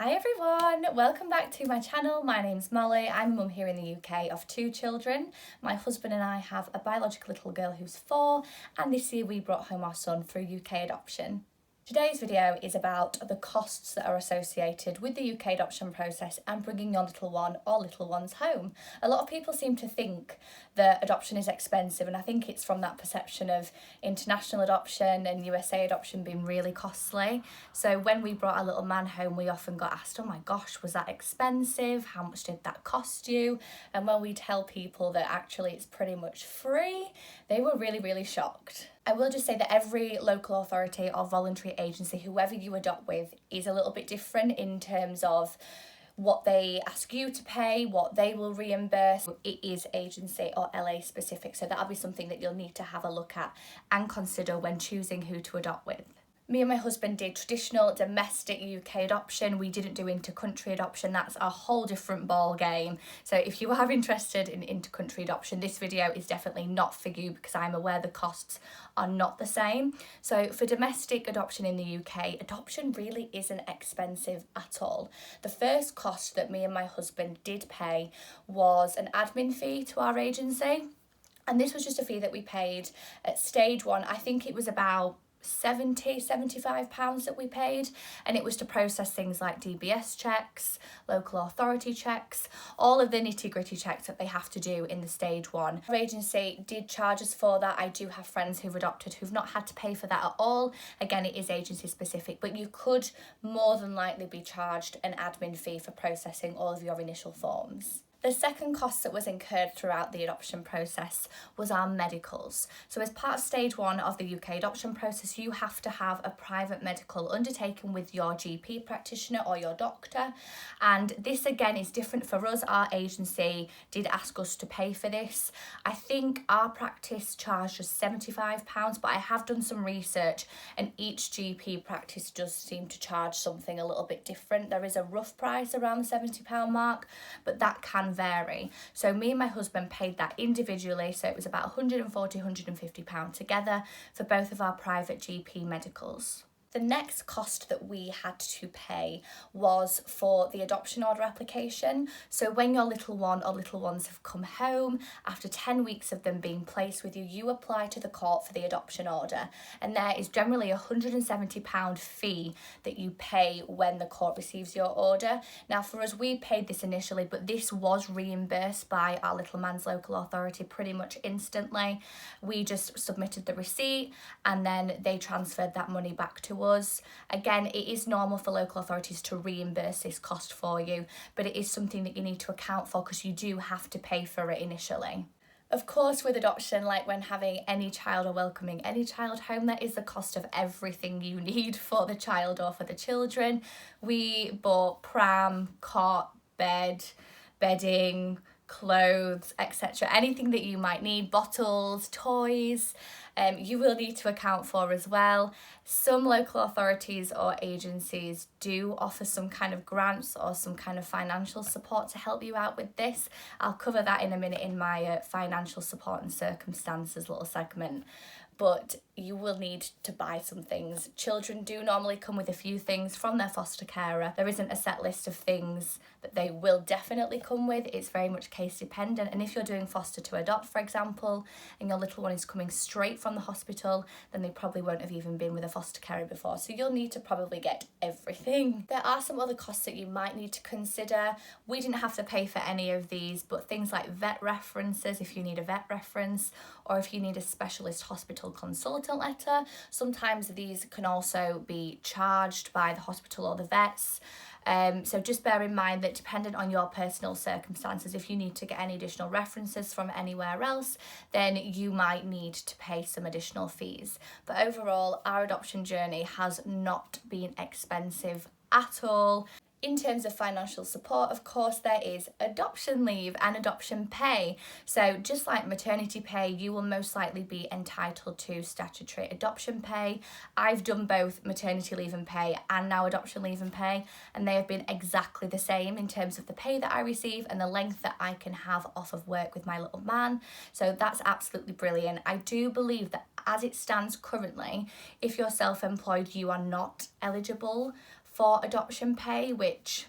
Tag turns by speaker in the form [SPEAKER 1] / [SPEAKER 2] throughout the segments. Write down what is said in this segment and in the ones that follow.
[SPEAKER 1] Hi everyone, welcome back to my channel. My name's Molly. I'm a mum here in the UK of 2 children. My husband and I have a biological little girl who's 4, and this year we brought home our son through UK adoption. Today's video is about the costs that are associated with the UK adoption process and bringing your little one or little ones home. A lot of people seem to think that adoption is expensive, and I think it's from that perception of international adoption and USA adoption being really costly. So when we brought our little man home, we often got asked, oh my gosh, was that expensive? How much did that cost you? And when we tell people that actually it's pretty much free, they were really shocked. I will just say that every local authority or voluntary agency, whoever you adopt with, is a little bit different in terms of what they ask you to pay, what they will reimburse. It is agency or LA specific, so that'll be something that you'll need to have a look at and consider when choosing who to adopt with. Me and my husband did traditional domestic UK adoption. We didn't do inter-country adoption. That's a whole different ball game. So if you are interested in inter-country adoption, this video is definitely not for you because I'm aware the costs are not the same. So for domestic adoption in the UK, adoption really isn't expensive at all. The first cost that me and my husband did pay was an admin fee to our agency. And this was just a fee that we paid at stage 1. I think it was about £75 that we paid, and it was to process things like DBS checks, local authority checks, all of the nitty-gritty checks that they have to do in the stage 1. Our agency did charge us for that. I do have friends who've adopted who've not had to pay for that at all. Again, it is agency specific, but you could more than likely be charged an admin fee for processing all of your initial forms. The second cost that was incurred throughout the adoption process was our medicals. So as part of stage 1 of the UK adoption process, you have to have a private medical undertaken with your GP practitioner or your doctor. And this again is different for us. Our agency did ask us to pay for this. I think our practice charged us £75, but I have done some research and each GP practice does seem to charge something a little bit different. There is a rough price around the £70 mark, but that can vary. So me and my husband paid that individually, so it was about £140, £150 together for both of our private GP medicals. The next cost that we had to pay was for the adoption order application. So when your little one or little ones have come home, after 10 weeks of them being placed with you, you apply to the court for the adoption order. And there is generally a £170 fee that you pay when the court receives your order. Now for us, we paid this initially, but this was reimbursed by our little man's local authority pretty much instantly. We just submitted the receipt and then they transferred that money back to us. Again, it is normal for local authorities to reimburse this cost for you, but it is something that you need to account for because you do have to pay for it initially. Of course, with adoption, like when having any child or welcoming any child home, there is the cost of everything you need for the child or for the children. We bought pram, cot, bed, bedding, clothes, etc. Anything that you might need, bottles, toys, you will need to account for as well. Some local authorities or agencies do offer some kind of grants or some kind of financial support to help you out with this. I'll cover that in a minute in my financial support and circumstances little segment. But you will need to buy some things. Children do normally come with a few things from their foster carer. There isn't a set list of things that they will definitely come with. It's very much case dependent. And if you're doing foster to adopt, for example, and your little one is coming straight from the hospital, then they probably won't have even been with a foster carer before. So you'll need to probably get everything. There are some other costs that you might need to consider. We didn't have to pay for any of these, but things like vet references, if you need a vet reference, or if you need a specialist hospital consultant letter. Sometimes these can also be charged by the hospital or the vets. So just bear in mind that dependent on your personal circumstances, if you need to get any additional references from anywhere else, then you might need to pay some additional fees. But overall, our adoption journey has not been expensive at all. In terms of financial support, of course, there is adoption leave and adoption pay. So just like maternity pay, you will most likely be entitled to statutory adoption pay. I've done both maternity leave and pay and now adoption leave and pay, and they have been exactly the same in terms of the pay that I receive and the length that I can have off of work with my little man. So that's absolutely brilliant. I do believe that as it stands currently, if you're self-employed, you are not eligible for adoption pay, which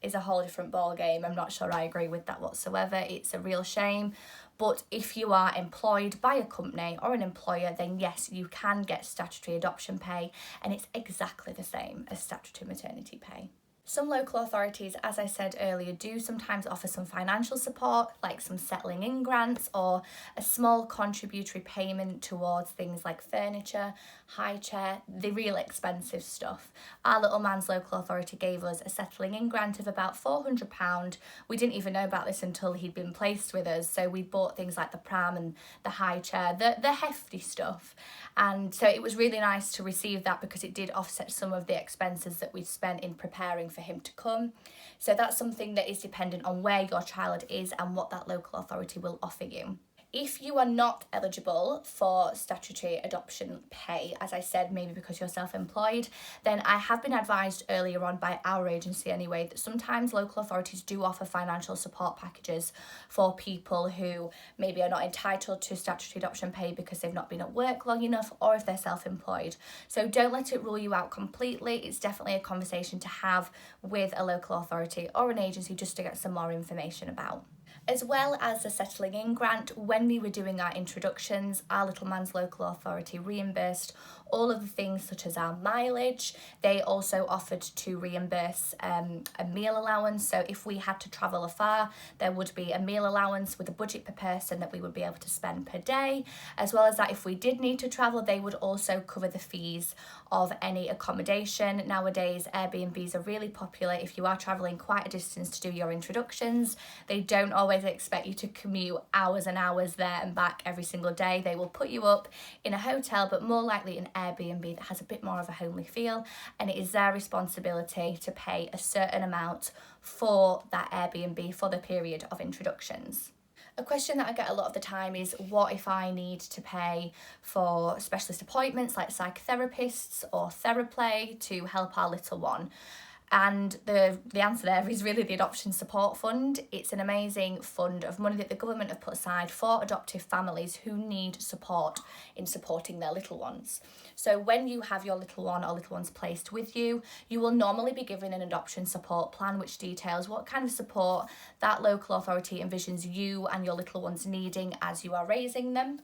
[SPEAKER 1] is a whole different ball game. I'm not sure I agree with that whatsoever. It's a real shame. But if you are employed by a company or an employer, then yes, you can get statutory adoption pay, and it's exactly the same as statutory maternity pay. Some local authorities, as I said earlier, do sometimes offer some financial support, like some settling in grants or a small contributory payment towards things like furniture, high chair, the real expensive stuff. Our Little Man's local authority gave us a settling in grant of about £400. We didn't even know about this until he'd been placed with us, so we bought things like the pram and the high chair, the hefty stuff. And so it was really nice to receive that because it did offset some of the expenses that we'd spent in preparing for him to come. So that's something that is dependent on where your child is and what that local authority will offer you. If you are not eligible for statutory adoption pay, as I said, maybe because you're self-employed, then I have been advised earlier on by our agency anyway that sometimes local authorities do offer financial support packages for people who maybe are not entitled to statutory adoption pay because they've not been at work long enough, or if they're self-employed. So don't let it rule you out completely. It's definitely a conversation to have with a local authority or an agency just to get some more information about. As well as the settling in grant, when we were doing our introductions, our Little Man's local authority reimbursed all of the things such as our mileage. They also offered to reimburse a meal allowance. So if we had to travel afar, there would be a meal allowance with a budget per person that we would be able to spend per day. As well as that, if we did need to travel, they would also cover the fees of any accommodation. Nowadays, Airbnbs are really popular if you are traveling quite a distance to do your introductions. They don't always expect you to commute hours and hours there and back every single day. They will put you up in a hotel, but more likely an Airbnb that has a bit more of a homely feel, and it is their responsibility to pay a certain amount for that Airbnb for the period of introductions. A question that I get a lot of the time is, what if I need to pay for specialist appointments like psychotherapists or TheraPlay to help our little one? And the answer there is really the Adoption Support Fund. It's an amazing fund of money that the government have put aside for adoptive families who need support in supporting their little ones. So when you have your little one or little ones placed with you, you will normally be given an adoption support plan which details what kind of support that local authority envisions you and your little ones needing as you are raising them.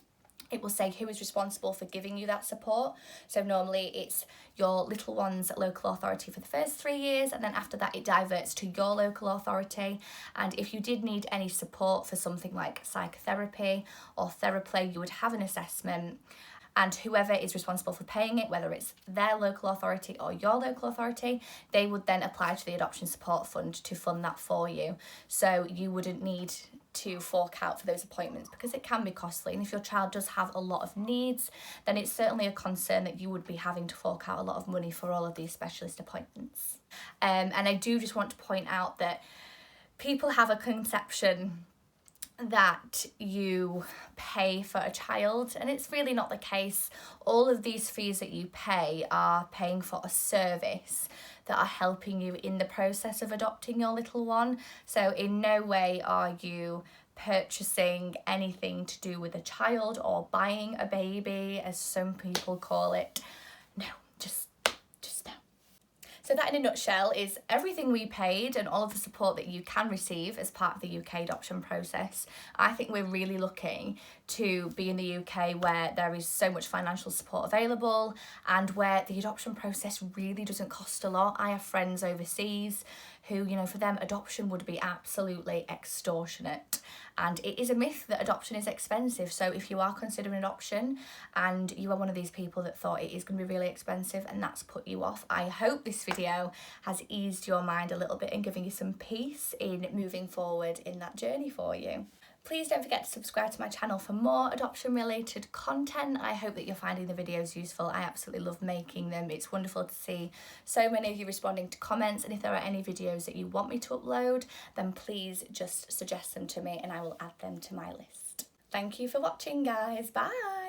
[SPEAKER 1] It will say who is responsible for giving you that support. So normally it's your little one's local authority for the first 3 years, and then after that it diverts to your local authority. And if you did need any support for something like psychotherapy or TheraPlay, you would have an assessment, and whoever is responsible for paying it, whether it's their local authority or your local authority, they would then apply to the Adoption Support Fund to fund that for you. So you wouldn't need to fork out for those appointments because it can be costly, and if your child does have a lot of needs, then it's certainly a concern that you would be having to fork out a lot of money for all of these specialist appointments. And I do just want to point out that people have a conception that you pay for a child, and it's really not the case. All of these fees that you pay are paying for a service that are helping you in the process of adopting your little one. So in no way are you purchasing anything to do with a child or buying a baby, as some people call it. No, just no. So that in a nutshell is everything we paid and all of the support that you can receive as part of the UK adoption process. I think we're really lucky to be in the UK where there is so much financial support available and where the adoption process really doesn't cost a lot. I have friends overseas who, you know, for them adoption would be absolutely extortionate. And it is a myth that adoption is expensive. So if you are considering adoption and you are one of these people that thought it is going to be really expensive and that's put you off, I hope this video has eased your mind a little bit and given you some peace in moving forward in that journey for you. Please don't forget to subscribe to my channel for more adoption related content. I hope that you're finding the videos useful. I absolutely love making them. It's wonderful to see so many of you responding to comments, and if there are any videos that you want me to upload, then please just suggest them to me and I will add them to my list. Thank you for watching, guys. Bye.